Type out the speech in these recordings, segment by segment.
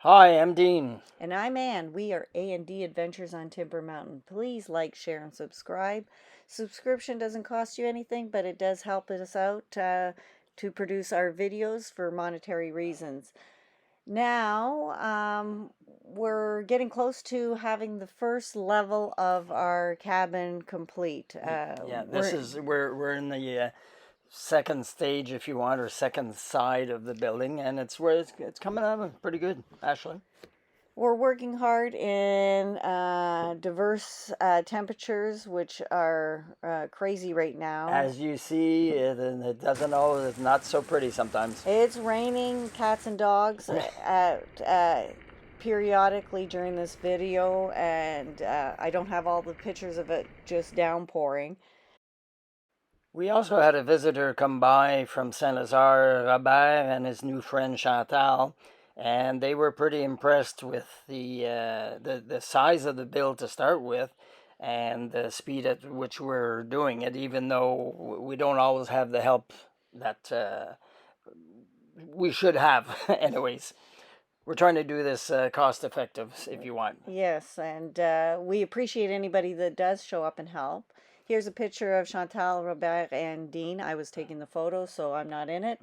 Hi, I'm Dean. And I'm Ann. We are A&D Adventures on Timber Mountain. Please like, share, and subscribe. Subscription doesn't cost you anything, but it does help us out to produce our videos for monetary reasons. Now, we're getting close to having the first level of our cabin complete. Yeah, this We're is we're in the second stage, if you want, or second side of the building, and it's coming out pretty good, Ashley. We're working hard in diverse temperatures, which are crazy right now. As you see, it doesn't always. It's not so pretty sometimes. It's raining cats and dogs periodically during this video, and I don't have all the pictures of it just downpouring. We also had a visitor come by from Saint-Lazare, Robert, and his new friend Chantal, and they were pretty impressed with the size of the build to start with, and the speed at which we're doing it. Even though we don't always have the help that we should have, anyways. We're trying to do this cost effective, if you want. Yes, and we appreciate anybody that does show up and help. Here's a picture of Chantal, Robert, and Dean. I was taking the photo, so I'm not in it.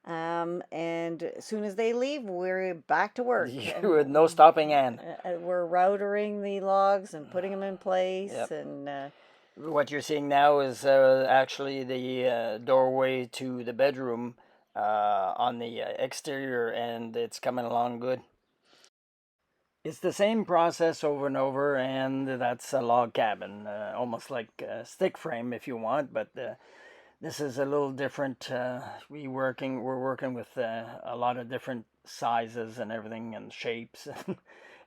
And as soon as they leave, we're back to work. With no stopping Ann. We're routering the logs and putting them in place. Yep. And What you're seeing now is actually the doorway to the bedroom on the exterior, and it's coming along good. It's the same process over and over, and that's a log cabin, almost like a stick frame if you want, but this is a little different. We're working with a lot of different sizes and everything and shapes.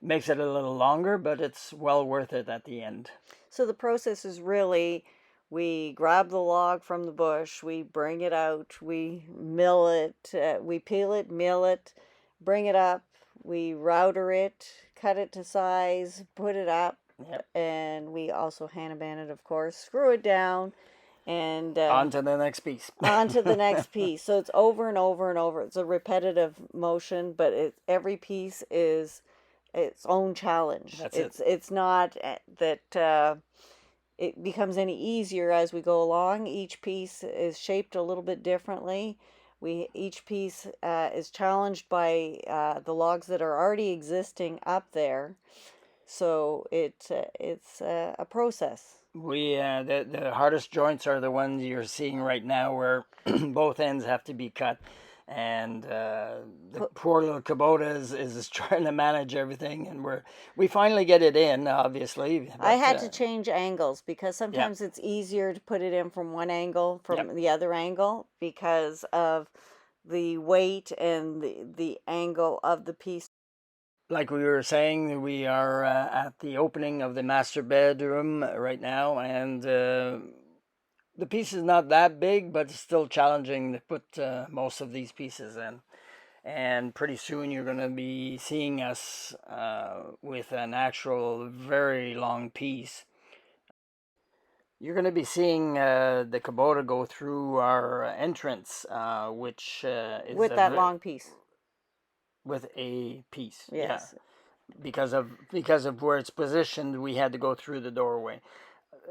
Makes it a little longer, but it's well worth it at the end. so the process is really we grab the log from the bush, we bring it out, we mill it, we peel it, mill it, bring it up, we router it, cut it to size, put it up, Yep. and we also hand it, of course, screw it down, and On to the next piece. on to the next piece. So it's over and over and over. It's a repetitive motion, but every piece is its own challenge. That's It's not that it becomes any easier as we go along. Each piece is shaped a little bit differently. Each piece is challenged by the logs that are already existing up there. So it's a process. The hardest joints are the ones you're seeing right now, where both ends have to be cut, and the poor little Kubota is trying to manage everything, and we finally get it in, obviously. I But had to change angles because yeah, sometimes it's easier to put it in from one angle yep. from the other angle because of the weight and the angle of the piece. Like we were saying, we are at the opening of the master bedroom right now, and the piece is not that big, but it's still challenging to put most of these pieces in. And pretty soon you're going to be seeing us with an actual very long piece. You're going to be seeing the Kubota go through our entrance, which is With that long piece. with a piece. Yeah, Yes. because of where it's positioned, we had to go through the doorway.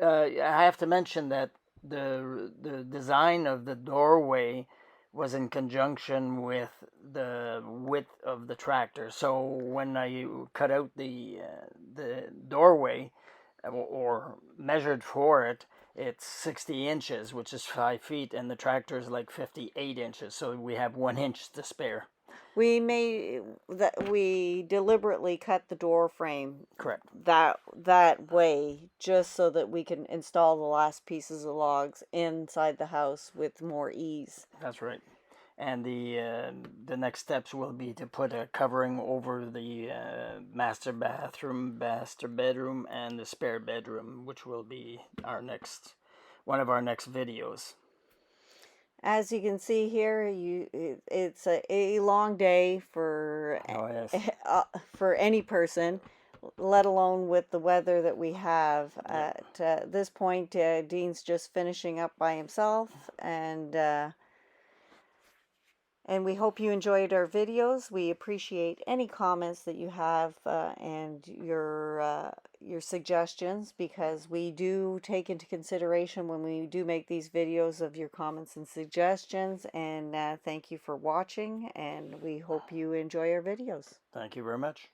I have to mention that the design of the doorway was in conjunction with the width of the tractor. So when I cut out the doorway or measured for it, it's 60 inches, which is 5 feet, and the tractor is like 58 inches. So we have 1 inch to spare. We deliberately cut the door frame Correct. that way just so that we can install the last pieces of logs inside the house with more ease. That's right. And the next steps will be to put a covering over the master bathroom, master bedroom, and the spare bedroom, which will be one of our next videos. As you can see here, it's a long day Oh yes. for any person, let alone with the weather that we have. Yep. At this point, Dean's just finishing up by himself, and And we hope you enjoyed our videos. We appreciate any comments that you have and your suggestions, because we do take into consideration when we do make these videos of your comments and suggestions. And thank you for watching, and we hope you enjoy our videos. Thank you very much.